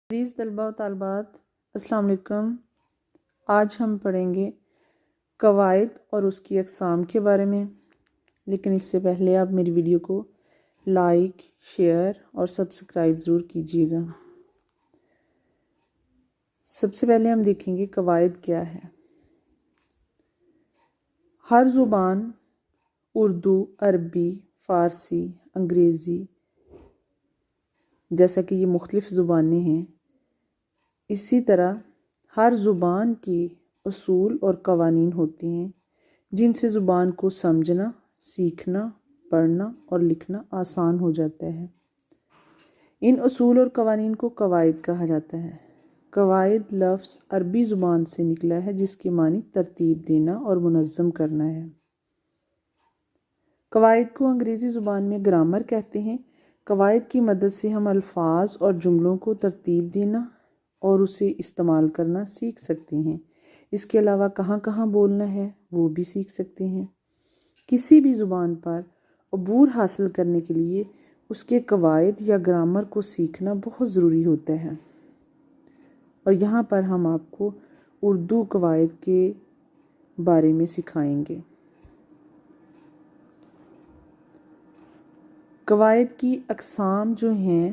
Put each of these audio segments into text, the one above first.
عزیز طلباء و طالبات، السلام علیکم۔ آج ہم پڑھیں گے قواعد اور اس کی اقسام کے بارے میں، لیکن اس سے پہلے آپ میری ویڈیو کو لائک، شیئر اور سبسکرائب ضرور کیجیے گا۔ سب سے پہلے ہم دیکھیں گے قواعد کیا ہے۔ ہر زبان اردو، عربی، فارسی، انگریزی جیسا کہ یہ مختلف زبانیں ہیں، اسی طرح ہر زبان کے اصول اور قوانین ہوتے ہیں جن سے زبان کو سمجھنا، سیکھنا، پڑھنا اور لکھنا آسان ہو جاتا ہے۔ ان اصول اور قوانین کو قواعد کہا جاتا ہے۔ قواعد لفظ عربی زبان سے نکلا ہے جس کے معنی ترتیب دینا اور منظم کرنا ہے۔ قواعد کو انگریزی زبان میں گرامر کہتے ہیں۔ قواعد کی مدد سے ہم الفاظ اور جملوں کو ترتیب دینا اور اسے استعمال کرنا سیکھ سکتے ہیں۔ اس کے علاوہ کہاں کہاں بولنا ہے وہ بھی سیکھ سکتے ہیں۔ کسی بھی زبان پر عبور حاصل کرنے کے لیے اس کے قواعد یا گرامر کو سیکھنا بہت ضروری ہوتا ہے، اور یہاں پر ہم آپ کو اردو قواعد کے بارے میں سکھائیں گے۔ قواعد کی اقسام جو ہیں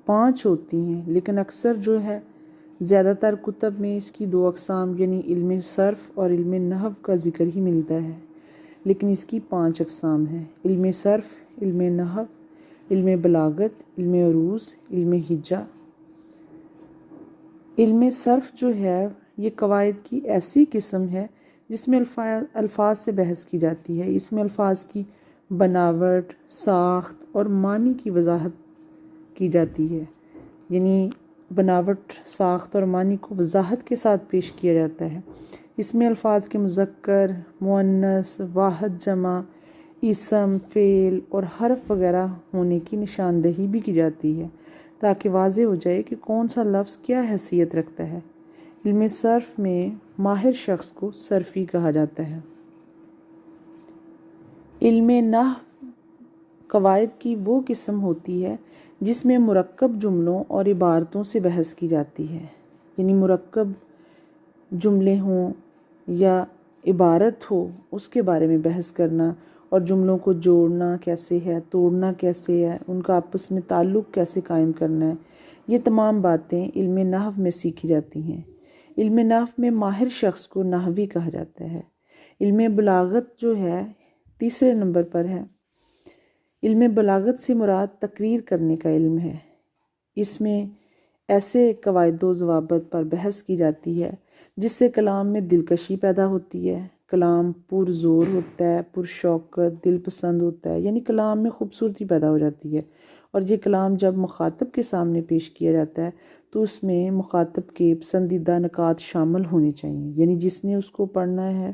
5 ہوتی ہیں، لیکن اکثر جو ہے زیادہ تر کتب میں اس کی 2 اقسام یعنی علم صرف اور علم نحو کا ذکر ہی ملتا ہے، لیکن اس کی 5 اقسام ہیں: علم صرف، علم نحو، علم بلاغت، علم عروض، علم ہجا۔ علم صرف جو ہے یہ قواعد کی ایسی قسم ہے جس میں الفاظ سے بحث کی جاتی ہے۔ اس میں الفاظ کی بناوٹ، ساخت اور معنی کی وضاحت کی جاتی ہے، یعنی بناوٹ، ساخت اور معنی کو وضاحت کے ساتھ پیش کیا جاتا ہے۔ اس میں الفاظ کے مذکر، مؤنث، واحد جمع، اسم، فعل اور حرف وغیرہ ہونے کی نشاندہی بھی کی جاتی ہے تاکہ واضح ہو جائے کہ کون سا لفظ کیا حیثیت رکھتا ہے۔ علم صرف میں ماہر شخص کو صرفی کہا جاتا ہے۔ علم نحو قواعد کی وہ قسم ہوتی ہے جس میں مرکب جملوں اور عبارتوں سے بحث کی جاتی ہے، یعنی مرکب جملے ہوں یا عبارت ہو اس کے بارے میں بحث کرنا، اور جملوں کو جوڑنا کیسے ہے، توڑنا کیسے ہے، ان کا آپس میں تعلق کیسے قائم کرنا ہے، یہ تمام باتیں علم نحو میں سیکھی جاتی ہیں۔ علم نحو میں ماہر شخص کو نحوی کہا جاتا ہے۔ علم بلاغت جو ہے تیسرے نمبر پر ہے۔ علم بلاغت سے مراد تقریر کرنے کا علم ہے۔ اس میں ایسے قواعد و ضوابط پر بحث کی جاتی ہے جس سے کلام میں دلکشی پیدا ہوتی ہے، کلام پر زور ہوتا ہے، پر شوقت، دل پسند ہوتا ہے، یعنی کلام میں خوبصورتی پیدا ہو جاتی ہے، اور یہ کلام جب مخاطب کے سامنے پیش کیا جاتا ہے تو اس میں مخاطب کے پسندیدہ نکات شامل ہونے چاہیے، یعنی جس نے اس کو پڑھنا ہے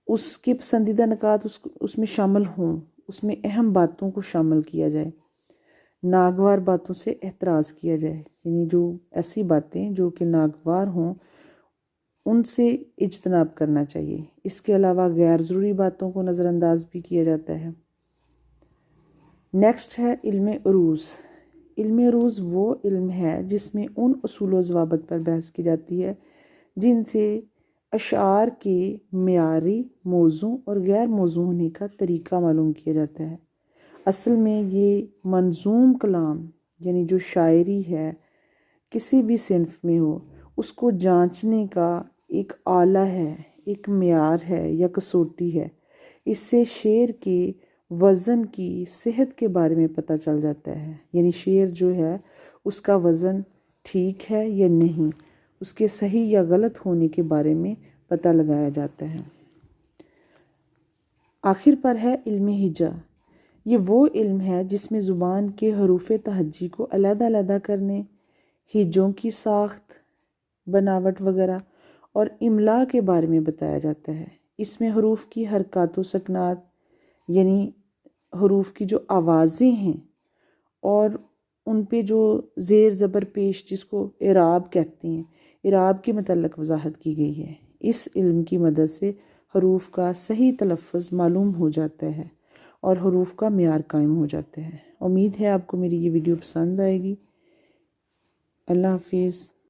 اس کے پسندیدہ نکات اس میں شامل ہوں، اس میں اہم باتوں کو شامل کیا جائے، ناگوار باتوں سے احتراز کیا جائے، یعنی جو ایسی باتیں جو کہ ناگوار ہوں ان سے اجتناب کرنا چاہیے۔ اس کے علاوہ غیر ضروری باتوں کو نظر انداز بھی کیا جاتا ہے۔ نیکسٹ ہے علم عروض۔ علم عروض وہ علم ہے جس میں ان اصول و ضوابط پر بحث کی جاتی ہے جن سے اشعار کے معیاری، موزوں اور غیر موزوں ہونے کا طریقہ معلوم کیا جاتا ہے۔ اصل میں یہ منظوم کلام یعنی جو شاعری ہے کسی بھی صنف میں ہو اس کو جانچنے کا ایک آلہ ہے، ایک معیار ہے یا کسوٹی ہے۔ اس سے شعر کے وزن کی صحت کے بارے میں پتہ چل جاتا ہے، یعنی شعر جو ہے اس کا وزن ٹھیک ہے یا نہیں، اس کے صحیح یا غلط ہونے کے بارے میں پتہ لگایا جاتا ہے۔ آخر پر ہے علم ہجا۔ یہ وہ علم ہے جس میں زبان کے حروف تہجی کو علیحدہ علیحدہ کرنے، ہجوں کی ساخت، بناوٹ وغیرہ اور املا کے بارے میں بتایا جاتا ہے۔ اس میں حروف کی حرکات و سکنات یعنی حروف کی جو آوازیں ہیں اور ان پہ جو زیر زبر پیش جس کو اعراب کہتے ہیں، اعراب کے متعلق وضاحت کی گئی ہے۔ اس علم کی مدد سے حروف کا صحیح تلفظ معلوم ہو جاتا ہے اور حروف کا معیار قائم ہو جاتا ہے۔ امید ہے آپ کو میری یہ ویڈیو پسند آئے گی۔ اللہ حافظ.